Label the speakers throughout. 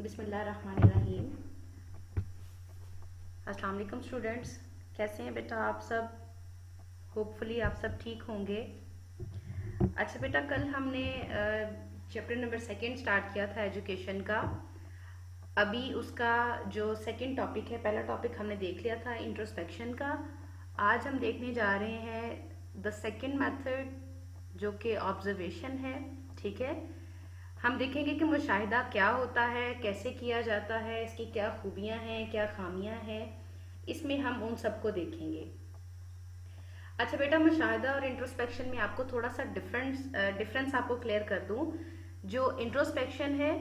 Speaker 1: बिस्मिल्लाहिर्रहमानिर्रहीम। अस्सलाम वालेकुम स्टूडेंट्स, कैसे हैं बेटा आप सब? होपफुली आप सब ठीक होंगे। अच्छा बेटा, कल हमने चैप्टर नंबर सेकंड स्टार्ट किया था एजुकेशन का। अभी उसका जो सेकंड टॉपिक है, पहला टॉपिक हमने देख लिया था इंट्रोस्पेक्शन का। आज हम देखने जा रहे हैं द सेकंड मेथड जो कि ऑब्जर्वेशन है। ठीक है, हम देखेंगे कि मुशाहिदा क्या होता है, कैसे किया जाता है, इसकी क्या खूबियां हैं, क्या खामियां हैं, इसमें हम उन सबको देखेंगे। अच्छा बेटा, मुशाहिदा और इंट्रोस्पेक्शन में आपको थोड़ा सा डिफरेंस आपको क्लियर कर दूं। जो इंट्रोस्पेक्शन है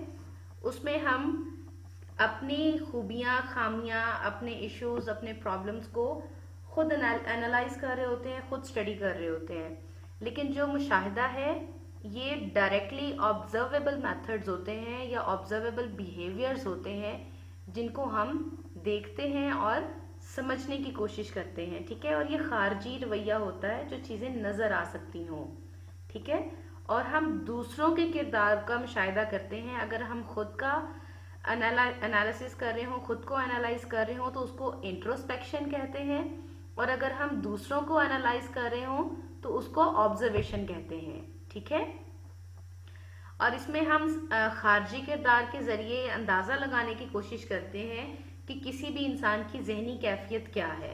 Speaker 1: उसमें हम अपनी खूबियां, खामियां, अपने इश्यूज, अपने प्रॉब्लम्स को खुद एनालाइज कर रहे होते हैं, खुद स्टडी कर रहे होते हैं। लेकिन जो मुशाहिदा है ये डायरेक्टली ऑब्जर्वेबल मेथड्स होते हैं या ऑब्जर्वेबल बिहेवियर्स होते हैं जिनको हम देखते हैं और समझने की कोशिश करते हैं। ठीक है, और ये खारजी रवैया होता है जो चीज़ें नज़र आ सकती हों। ठीक है, और हम दूसरों के किरदार का मुशाहिदा करते हैं। अगर हम खुद का एनालिसिस कर रहे हो, खुद को एनालाइज कर रहे हो, तो उसको इंट्रोस्पेक्शन कहते हैं। और अगर हम दूसरों को एनालाइज कर रहे हो तो उसको ऑब्जर्वेशन कहते हैं। ठीक है, और इसमें हम खारजी किरदार के जरिए अंदाज़ा लगाने की कोशिश करते हैं कि किसी भी इंसान की जहनी कैफियत क्या है।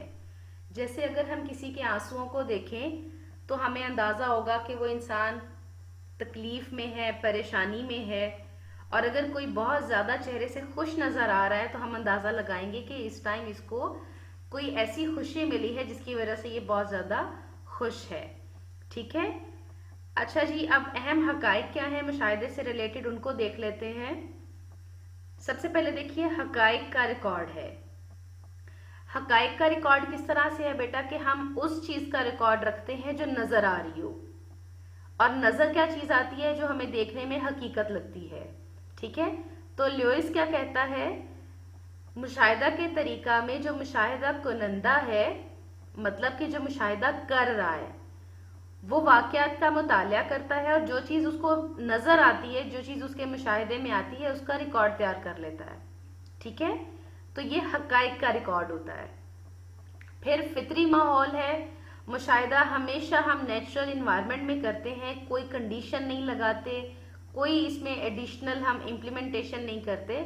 Speaker 1: जैसे अगर हम किसी के आंसुओं को देखें तो हमें अंदाज़ा होगा कि वो इंसान तकलीफ में है, परेशानी में है। और अगर कोई बहुत ज़्यादा चेहरे से खुश नज़र आ रहा है तो हम अंदाज़ा लगाएंगे कि इस टाइम इसको कोई ऐसी खुशी मिली है जिसकी वजह से ये बहुत ज़्यादा खुश है। ठीक है, अच्छा जी, अब अहम हकाइक क्या है मुशाहिदे से रिलेटेड उनको देख लेते हैं। सबसे पहले देखिए, हकाइक का रिकॉर्ड है। हकाइक का रिकॉर्ड किस तरह से है बेटा कि हम उस चीज का रिकॉर्ड रखते हैं जो नजर आ रही हो। और नजर क्या चीज आती है? जो हमें देखने में हकीकत लगती है। ठीक है, तो ल्यूइस क्या कहता है, मुशाहिदा के तरीका में जो मुशाहिदा कुनंदा है, मतलब कि जो मुशाहिदा कर रहा है, वो वाकयात का मुतालिया करता है और जो चीज़ उसको नज़र आती है, जो चीज़ उसके मुशाहिदे में आती है, उसका रिकॉर्ड तैयार कर लेता है। ठीक है, तो ये हकाइक का रिकॉर्ड होता है। फिर फितरी माहौल है। मुशाहिदा हमेशा हम नेचुरल इन्वायरमेंट में करते हैं, कोई कंडीशन नहीं लगाते, कोई इसमें एडिशनल हम इम्प्लीमेंटेशन नहीं करते।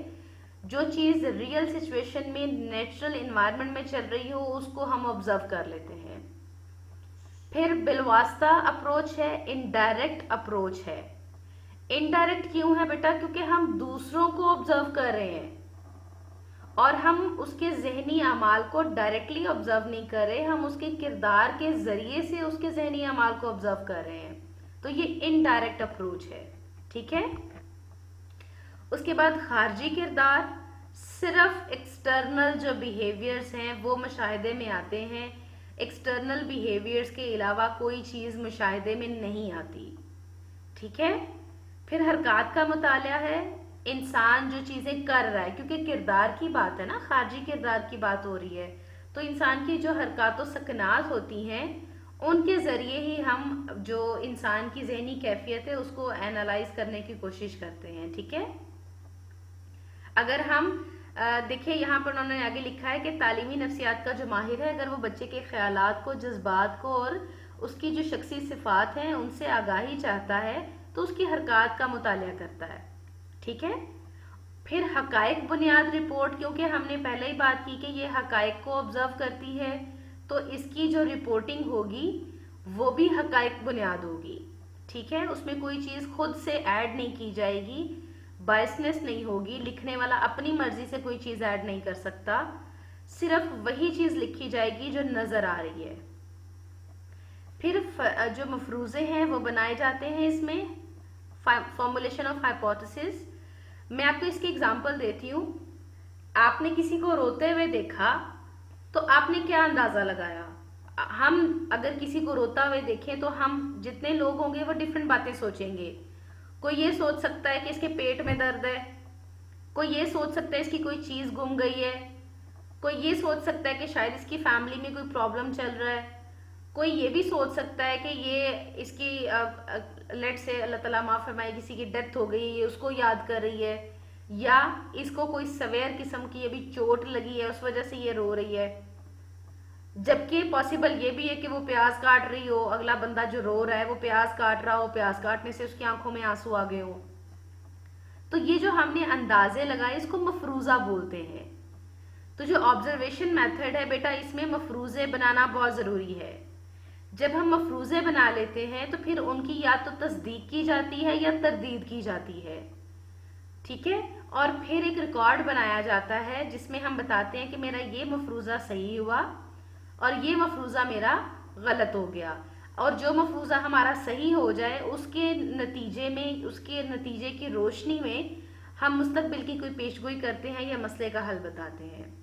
Speaker 1: जो चीज़ रियल सिचुएशन में नेचुरल इन्वायरमेंट में चल रही हो उसको हम ऑब्जर्व कर लेते हैं। फिर बिलवास्ता अप्रोच है, इनडायरेक्ट अप्रोच है। इनडायरेक्ट क्यों है बेटा? क्योंकि हम दूसरों को ऑब्जर्व कर रहे हैं और हम उसके जहनी अमाल को डायरेक्टली ऑब्जर्व नहीं कर रहे, हम उसके किरदार के जरिए से उसके जहनी अमाल को ऑब्जर्व कर रहे हैं। तो ये इनडायरेक्ट अप्रोच है। ठीक है, उसके बाद खारजी किरदार, सिर्फ एक्सटर्नल जो बिहेवियर्स हैं वो मुशाहिदे में आते हैं। एक्सटर्नल बिहेवियर्स के अलावा कोई चीज़ मुशाहिदे में नहीं आती। ठीक है, फिर हरकत का मुताला है, इंसान जो चीज़ें कर रहा है, क्योंकि किरदार की बात है ना, खारजी किरदार की बात हो रही है, तो इंसान की जो हरकत व सकनात होती हैं उनके ज़रिए ही हम जो इंसान की जहनी कैफियत है उसको एनालाइज करने की कोशिश करते हैं। ठीक है, अगर हम देखिए यहाँ पर उन्होंने आगे लिखा है कि तालीमी नफ्सियात का जो माहिर है, अगर वो बच्चे के ख्यालात को, जज्बात को और उसकी जो शख्सी सिफात हैं उनसे आगाही चाहता है तो उसकी हरकत का मुताला करता है। ठीक है, फिर हकाइक बुनियाद रिपोर्ट, क्योंकि हमने पहले ही बात की कि ये हकाइक को ऑब्जर्व करती है तो इसकी जो रिपोर्टिंग होगी वो भी हकाइक बुनियाद होगी। ठीक है, उसमें कोई चीज़ खुद से ऐड नहीं की जाएगी, बायसनेस नहीं होगी, लिखने वाला अपनी मर्जी से कोई चीज़ ऐड नहीं कर सकता, सिर्फ वही चीज़ लिखी जाएगी जो नज़र आ रही है। फिर जो मफरूज़े हैं वो बनाए जाते हैं इसमें, फॉर्मुलेशन ऑफ हाइपोथेसिस। मैं आपको इसकी एग्जांपल देती हूँ। आपने किसी को रोते हुए देखा तो आपने क्या अंदाज़ा लगाया? हम अगर किसी को रोता हुए देखें तो हम जितने लोग होंगे वो डिफरेंट बातें सोचेंगे। कोई ये सोच सकता है कि इसके पेट में दर्द है, कोई ये सोच सकता है इसकी कोई चीज़ गुम गई है, कोई ये सोच सकता है कि शायद इसकी फैमिली में कोई प्रॉब्लम चल रहा है, कोई ये भी सोच सकता है कि ये इसकी लेट से अल्लाह ताला माफ़ फरमाए किसी की डेथ हो गई, ये उसको याद कर रही है। या इसको कोई सवेयर किस्म की अभी चोट लगी है उस वजह से ये रो रही है। जबकि पॉसिबल ये भी है कि वो प्याज काट रही हो, अगला बंदा जो रो रहा है वो प्याज काट रहा हो, प्याज काटने से उसकी आंखों में आंसू आ गए हो। तो ये जो हमने अंदाजे लगाए इसको मफरूजा बोलते हैं। तो जो ऑब्जर्वेशन मेथड है बेटा, इसमें मफरूजे बनाना बहुत ज़रूरी है। जब हम मफरूजे बना लेते हैं तो फिर उनकी या तो तस्दीक की जाती है या तरदीद की जाती है, ठीक है। और फिर एक रिकॉर्ड बनाया जाता है जिसमें हम बताते हैं कि मेरा ये मफरूजा सही हुआ और ये मफरूजा मेरा गलत हो गया। और जो मफरूजा हमारा सही हो जाए उसके नतीजे में, उसके नतीजे की रोशनी में हम मुस्तकबिल की कोई पेशगोई करते हैं या मसले का हल बताते हैं,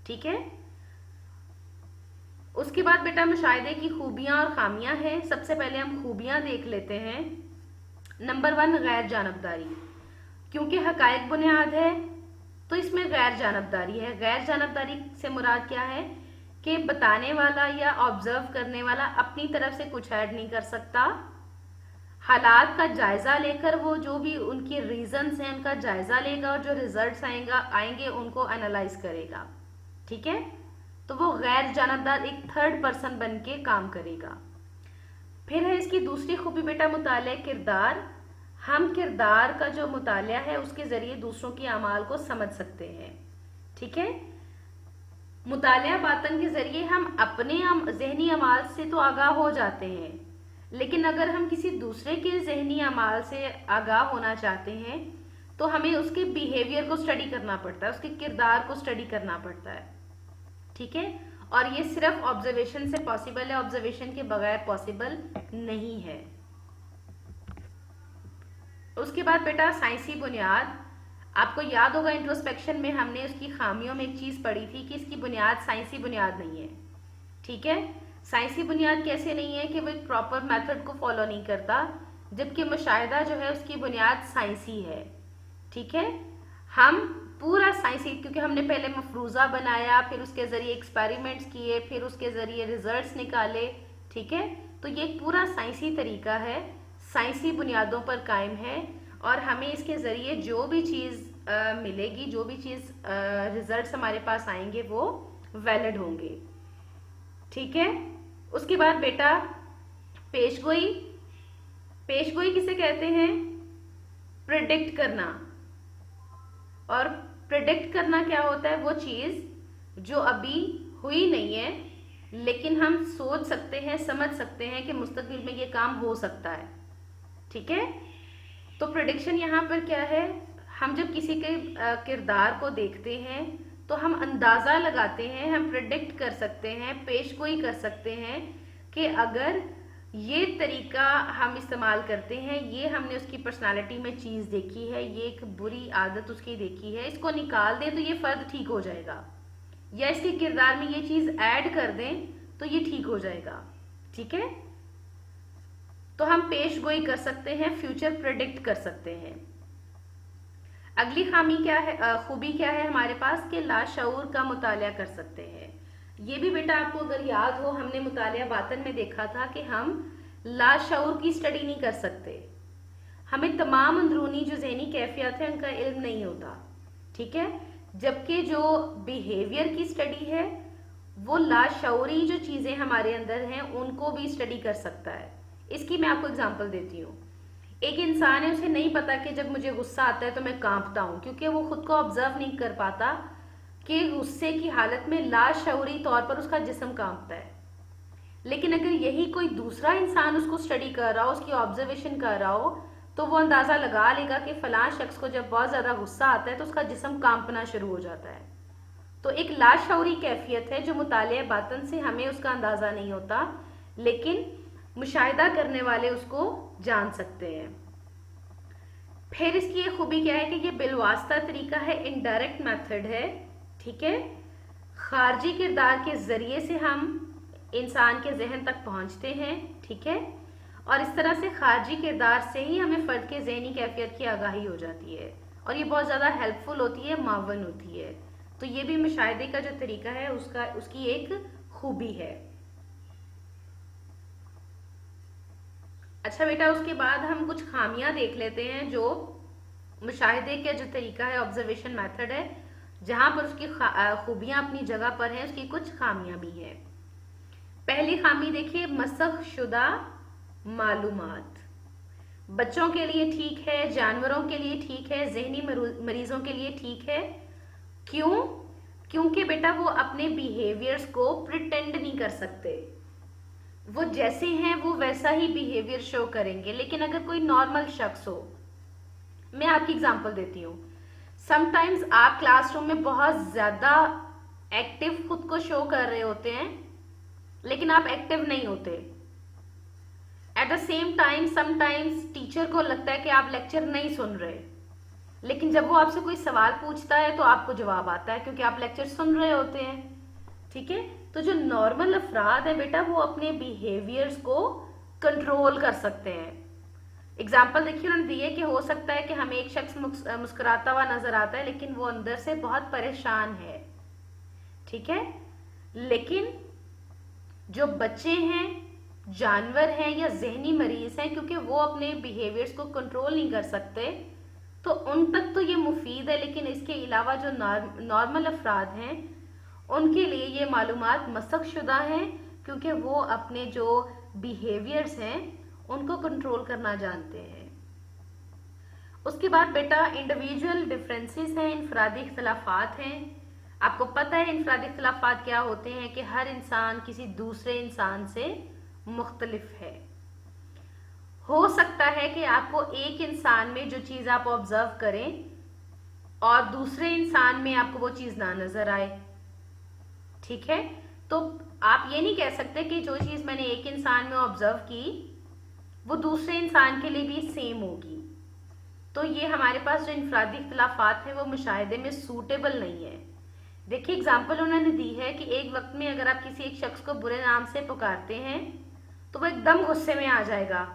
Speaker 1: ठीक है। उसके बाद बेटा मुशाहिदे की खूबियां और खामियां हैं। सबसे पहले हम खूबियां देख लेते हैं। नंबर 1, गैर जानबदारी। क्योंकि हकायक बुनियाद है तो इसमें गैर जानबदारी है। गैर जानबदारी से मुराद क्या है कि बताने वाला या ऑब्जर्व करने वाला अपनी तरफ से कुछ ऐड नहीं कर सकता। हालात का जायजा लेकर वो जो भी उनकी रीजंस हैं उनका जायजा लेगा और जो रिजल्ट्स आएंगे उनको एनालाइज करेगा, ठीक है। तो वो गैर जानबदार एक थर्ड पर्सन बन के काम करेगा। फिर है इसकी दूसरी खूबी बेटा मुताले किरदार। हम किरदार का जो मुतालिया है उसके जरिए दूसरों की अमाल को समझ सकते हैं, ठीक है। मुतालिया बातन के जरिए हम अपने जहनी अमाल से तो आगाह हो जाते हैं, लेकिन अगर हम किसी दूसरे के जहनी अमाल से आगाह होना चाहते हैं तो हमें उसके बिहेवियर को स्टडी करना पड़ता है, उसके किरदार को स्टडी करना पड़ता है, ठीक है। और ये सिर्फ ऑब्जर्वेशन से पॉसिबल है, ऑब्जर्वेशन के बगैर पॉसिबल नहीं है। उसके बाद बेटा साइंसी बुनियाद। आपको याद होगा इंट्रोस्पेक्शन में हमने उसकी खामियों में एक चीज पढ़ी थी कि इसकी बुनियाद साइंसी बुनियाद नहीं है, ठीक है। साइंसी बुनियाद कैसे नहीं है कि वो एक प्रॉपर मेथड को फॉलो नहीं करता, जबकि मुशाहिदा जो है उसकी बुनियाद साइंसी है, ठीक है। हम पूरा साइंसी, क्योंकि हमने पहले मफरूजा बनाया, फिर उसके जरिए एक्सपेरिमेंट्स किए, फिर उसके जरिए रिजल्ट्स निकाले, ठीक है। तो ये एक पूरा साइंसी तरीका है, साइंसी बुनियादों पर कायम है और हमें इसके जरिए जो भी चीज़ मिलेगी, जो भी चीज़ रिजल्ट्स हमारे पास आएंगे वो वैलिड होंगे, ठीक है। उसके बाद बेटा पेशगोई। पेशगोई किसे कहते हैं? प्रिडिक्ट करना। और प्रिडिक्ट करना क्या होता है? वो चीज़ जो अभी हुई नहीं है लेकिन हम सोच सकते हैं, समझ सकते हैं कि मुस्तकबिल में ये काम हो सकता है, ठीक है। तो प्रिडिक्शन यहाँ पर क्या है? हम जब किसी के किरदार को देखते हैं तो हम अंदाज़ा लगाते हैं, हम प्रिडिक्ट कर सकते हैं, पेशगोई कर सकते हैं कि अगर ये तरीका हम इस्तेमाल करते हैं, ये हमने उसकी पर्सनालिटी में चीज़ देखी है, ये एक बुरी आदत उसकी देखी है, इसको निकाल दें तो ये फ़र्द ठीक हो जाएगा, या इसके किरदार में ये चीज़ ऐड कर दें तो ये ठीक हो जाएगा, ठीक है। तो हम पेशगोई कर सकते हैं, फ्यूचर प्रिडिक्ट कर सकते हैं। अगली खामी क्या है, खूबी क्या है हमारे पास कि लाशऊर का मुतालिया कर सकते हैं। ये भी बेटा आपको अगर याद हो, हमने मुतालिया बातन में देखा था कि हम लाशऊर की स्टडी नहीं कर सकते, हमें तमाम अंदरूनी जो जहनी कैफियत है उनका इल्म नहीं होता, ठीक है। जबकि जो बिहेवियर की स्टडी है वो लाशऊरी जो चीज़ें हमारे अंदर हैं उनको भी स्टडी कर सकता है। इसकी मैं आपको एग्जांपल देती हूँ। एक इंसान है, उसे नहीं पता कि जब मुझे गुस्सा आता है तो मैं कांपता हूँ, क्योंकि वो खुद को ऑब्जर्व नहीं कर पाता कि गुस्से की हालत में लाशऊरी तौर पर उसका जिस्म कांपता है। लेकिन अगर यही कोई दूसरा इंसान उसको स्टडी कर रहा हो, उसकी ऑब्जर्वेशन कर रहा हो, तो वो अंदाज़ा लगा लेगा कि फलां शख्स को जब बहुत ज़्यादा गुस्सा आता है तो उसका जिस्म कांपना शुरू हो जाता है। तो एक लाशऊरी कैफियत है जो मुतालिया बातन से हमें उसका अंदाज़ा नहीं होता, लेकिन मुशाहिदा करने वाले उसको जान सकते हैं। फिर इसकी ये खूबी क्या है कि ये बिलवास्ता तरीका है, इनडायरेक्ट मेथड है, ठीक है। खारजी किरदार के ज़रिए से हम इंसान के जहन तक पहुंचते हैं, ठीक है। और इस तरह से खारजी किरदार से ही हमें फ़र्द के जहनी कैफियत की आगाही हो जाती है और ये बहुत ज़्यादा हेल्पफुल होती है, मावन होती है। तो ये भी मुशाहिदे का जो तरीका है उसकी एक खूबी है। अच्छा बेटा, उसके बाद हम कुछ खामियां देख लेते हैं जो मुशाहिदे का जो तरीका है, ऑब्जर्वेशन मेथड है, जहां पर उसकी खूबियां अपनी जगह पर हैं, उसकी कुछ खामियां भी हैं। पहली खामी देखिए, मसख शुदा मालूमात। बच्चों के लिए ठीक है, जानवरों के लिए ठीक है, जहनी मरीजों के लिए ठीक है। क्यों? क्योंकि बेटा वो अपने बिहेवियर्स को प्रिटेंड नहीं कर सकते। वो जैसे हैं वो वैसा ही बिहेवियर शो करेंगे। लेकिन अगर कोई नॉर्मल शख्स हो, मैं आपकी एग्जांपल देती हूँ, समटाइम्स आप क्लासरूम में बहुत ज्यादा एक्टिव खुद को शो कर रहे होते हैं, लेकिन आप एक्टिव नहीं होते। At the same time sometimes teacher को लगता है कि आप लेक्चर नहीं सुन रहे, लेकिन जब वो आपसे कोई सवाल पूछता है तो आपको जवाब आता है, क्योंकि आप लेक्चर सुन रहे होते हैं। ठीक है, तो जो नॉर्मल अफराद है बेटा, वो अपने बिहेवियर्स को कंट्रोल कर सकते हैं। एग्जाम्पल देखिए उन्होंने दिए कि हो सकता है कि हमें एक शख्स मुस्कुराता हुआ नजर आता है, लेकिन वो अंदर से बहुत परेशान है। ठीक है, लेकिन जो बच्चे हैं, जानवर हैं या जहनी मरीज हैं, क्योंकि वो अपने बिहेवियर्स को कंट्रोल नहीं कर सकते, तो उन तक तो ये मुफीद है। लेकिन इसके अलावा जो नॉर्मल अफराद हैं, उनके लिए ये मालूमात मसख शुदा हैं, क्योंकि वो अपने जो बिहेवियर्स हैं उनको कंट्रोल करना जानते हैं। उसके बाद बेटा इंडिविजुअल डिफरेंसेस हैं, इनफरादी इख्तलाफात हैं। आपको पता है इनफरादी इख्तलाफात क्या होते हैं, कि हर इंसान किसी दूसरे इंसान से मुख्तलिफ है। हो सकता है कि आपको एक इंसान में जो चीज आप ऑब्जर्व करें और दूसरे इंसान में आपको वो चीज ना नजर आए। ठीक है, तो आप ये नहीं कह सकते कि जो चीज मैंने एक इंसान में ऑब्जर्व की वो दूसरे इंसान के लिए भी सेम होगी। तो ये हमारे पास जो इनफरादी इख्तलाफात हैं वो मुशाहिदे में सूटेबल नहीं है। देखिए एग्जाम्पल उन्होंने दी है कि एक वक्त में अगर आप किसी एक शख्स को बुरे नाम से पुकारते हैं तो वो एकदम गुस्से में आ जाएगा,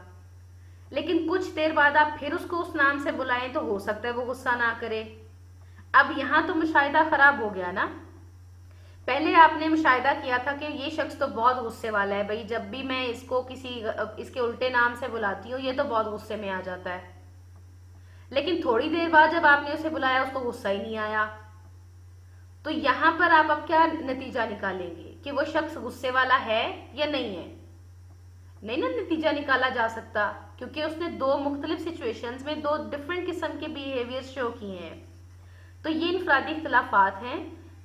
Speaker 1: लेकिन कुछ देर बाद आप फिर उसको उस नाम से बुलाएं तो हो सकता है वो गुस्सा ना करे। अब यहाँ तो मुशाहिदा खराब हो गया ना। पहले आपने मुशाहिदा किया था कि ये शख्स तो बहुत गुस्से वाला है भाई, जब भी मैं इसको इसके उल्टे नाम से बुलाती हूँ ये तो बहुत गुस्से में आ जाता है। लेकिन थोड़ी देर बाद जब आपने उसे बुलाया उसको गुस्सा ही नहीं आया। तो यहां पर आप अब क्या नतीजा निकालेंगे कि वो शख्स गुस्से वाला है या नहीं है? नहीं ना नतीजा निकाला जा सकता, क्योंकि उसने दो मुख्तलिफ सिचुएशंस में दो डिफरेंट किस्म के बिहेवियर शो किए हैं। तो ये इनफरादी इख्तलाफात हैं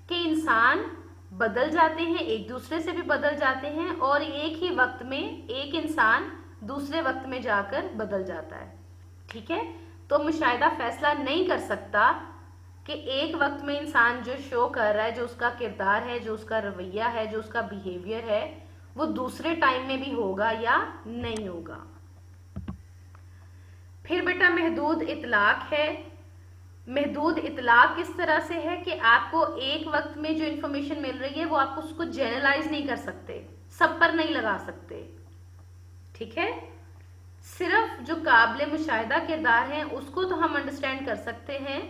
Speaker 1: कि इंसान बदल जाते हैं, एक दूसरे से भी बदल जाते हैं, और एक ही वक्त में एक इंसान दूसरे वक्त में जाकर बदल जाता है। ठीक है, तो मुशाहिदा फैसला नहीं कर सकता कि एक वक्त में इंसान जो शो कर रहा है, जो उसका किरदार है, जो उसका रवैया है, जो उसका बिहेवियर है, वो दूसरे टाइम में भी होगा या नहीं होगा। फिर बेटा महदूद इतलाक है। महदूद इतलाक इस तरह से है कि आपको एक वक्त में जो इंफॉर्मेशन मिल रही है वो आप उसको जनरलाइज नहीं कर सकते, सब पर नहीं लगा सकते। ठीक है, सिर्फ जो काबिल मुशाहिदा किरदार हैं उसको तो हम अंडरस्टैंड कर सकते हैं,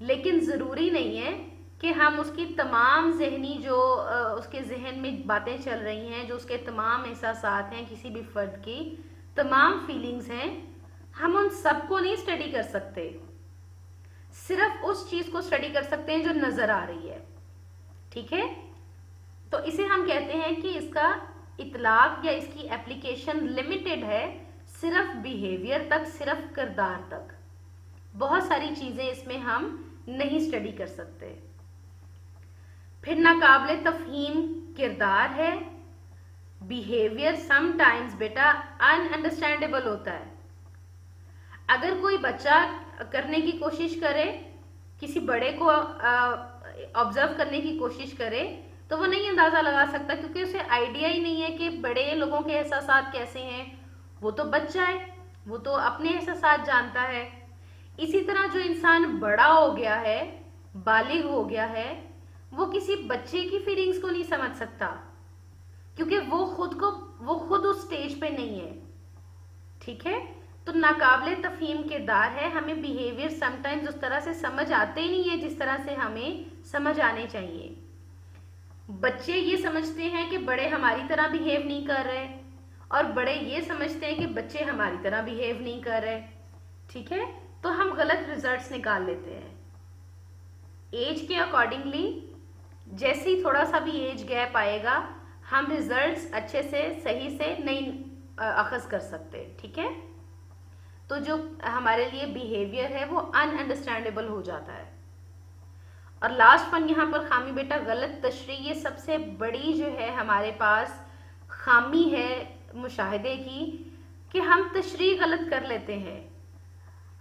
Speaker 1: लेकिन जरूरी नहीं है कि हम उसकी तमाम जहनी जो उसके जहन में बातें चल रही हैं, जो उसके तमाम एहसासात हैं, किसी भी फर्द की तमाम फीलिंग्स हैं, हम उन सबको नहीं स्टडी कर सकते। सिर्फ उस चीज को स्टडी कर सकते हैं जो नजर आ रही है। ठीक है, तो इसे हम कहते हैं कि इसका इतलाक या इसकी एप्लीकेशन लिमिटेड है सिर्फ बिहेवियर तक, सिर्फ किरदार तक। बहुत सारी चीजें इसमें हम नहीं स्टडी कर सकते। फिर नाकाबिले तफहीम किरदार है। बिहेवियर समटाइम्स बेटा अनअंडरस्टैंडेबल होता है। अगर कोई बच्चा करने की कोशिश करे, किसी बड़े को ऑब्जर्व करने की कोशिश करे, तो वो नहीं अंदाजा लगा सकता, क्योंकि उसे आइडिया ही नहीं है कि बड़े लोगों के एहसासात कैसे हैं। वो तो बच्चा है, वो तो अपने एहसासात जानता है। इसी तरह जो इंसान बड़ा हो गया है, बालिग हो गया है, वो किसी बच्चे की फीलिंग्स को नहीं समझ सकता, क्योंकि वो खुद उस स्टेज पे नहीं है। ठीक है, तो नाकाबिले तफहीम किरदार है। हमें बिहेवियर समटाइम्स उस तरह से समझ आते ही नहीं है जिस तरह से हमें समझ आने चाहिए। बच्चे ये समझते हैं कि बड़े हमारी तरह बिहेव नहीं कर रहे, और बड़े ये समझते हैं कि बच्चे हमारी तरह बिहेव नहीं कर रहे। ठीक है, तो हम गलत रिजल्ट्स निकाल लेते हैं। एज के अकॉर्डिंगली जैसे ही थोड़ा सा भी एज गैप आएगा, हम रिजल्ट्स अच्छे से सही से नहीं अखज़ कर सकते, ठीक है। तो जो हमारे लिए बिहेवियर है वो अनअंडरस्टैंडेबल हो जाता है। और लास्ट वन यहाँ पर खामी बेटा, गलत तशरीह। ये सबसे बड़ी जो है हमारे पास खामी है मुशाहिदे की, कि हम तशरीह गलत कर लेते हैं।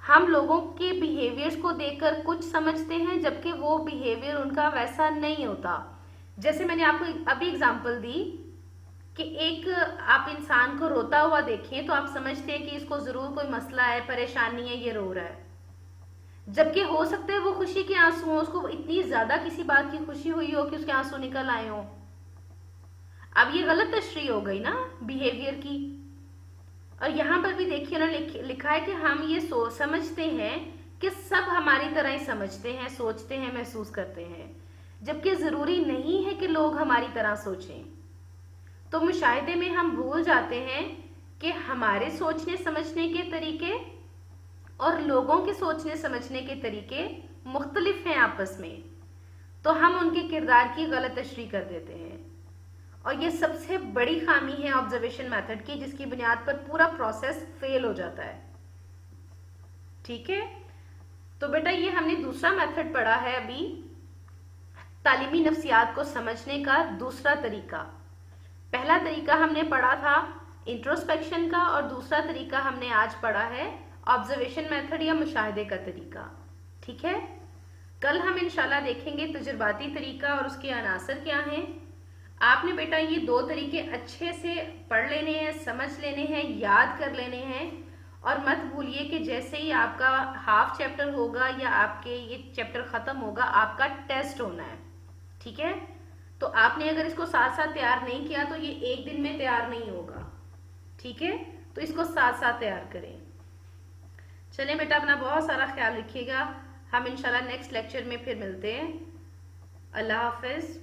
Speaker 1: हम लोगों के बिहेवियर्स को देखकर कुछ समझते हैं, जबकि वो बिहेवियर उनका वैसा नहीं होता। जैसे मैंने आपको अभी एग्जांपल दी कि एक आप इंसान को रोता हुआ देखें तो आप समझते हैं कि इसको जरूर कोई मसला है, परेशानी है, ये रो रहा है, जबकि हो सकता है वो खुशी के आंसू हो, उसको इतनी ज्यादा किसी बात की खुशी हुई हो कि उसके आंसू निकल आए हो। अब ये गलत तशरीह हो गई ना बिहेवियर की। और यहाँ पर भी देखिए उन्होंने लिखा है कि हम ये समझते हैं कि सब हमारी तरह ही समझते हैं, सोचते हैं, महसूस करते हैं, जबकि जरूरी नहीं है कि लोग हमारी तरह सोचें। तो मुशाहिदे में हम भूल जाते हैं कि हमारे सोचने समझने के तरीके और लोगों के सोचने समझने के तरीके मुख्तलिफ हैं आपस में, तो हम उनके किरदार की गलत तशरीह कर देते हैं। और ये सबसे बड़ी खामी है ऑब्जर्वेशन मेथड की, जिसकी बुनियाद पर पूरा प्रोसेस फेल हो जाता है, ठीक है। तो बेटा ये हमने दूसरा मेथड पढ़ा है अभी, तालीमी नफ्सियात को समझने का दूसरा तरीका। पहला तरीका हमने पढ़ा था इंट्रोस्पेक्शन का, और दूसरा तरीका हमने आज पढ़ा है ऑब्जर्वेशन मेथड या मुशाहिदे का तरीका, ठीक है। कल हम इंशाल्लाह देखेंगे तजुर्बाती तरीका और उसके अनासर क्या हैं। आपने बेटा ये दो तरीके अच्छे से पढ़ लेने हैं, समझ लेने हैं, याद कर लेने हैं। और मत भूलिए कि जैसे ही आपका हाफ चैप्टर होगा या आपके ये चैप्टर खत्म होगा, आपका टेस्ट होना है, ठीक है। तो आपने अगर इसको साथ साथ तैयार नहीं किया तो ये एक दिन में तैयार नहीं होगा, ठीक है। तो इसको साथ साथ तैयार करें। चलें बेटा, अपना बहुत सारा ख्याल रखिएगा। हम इंशाल्लाह नेक्स्ट लेक्चर में फिर मिलते हैं। अल्लाह हाफिज।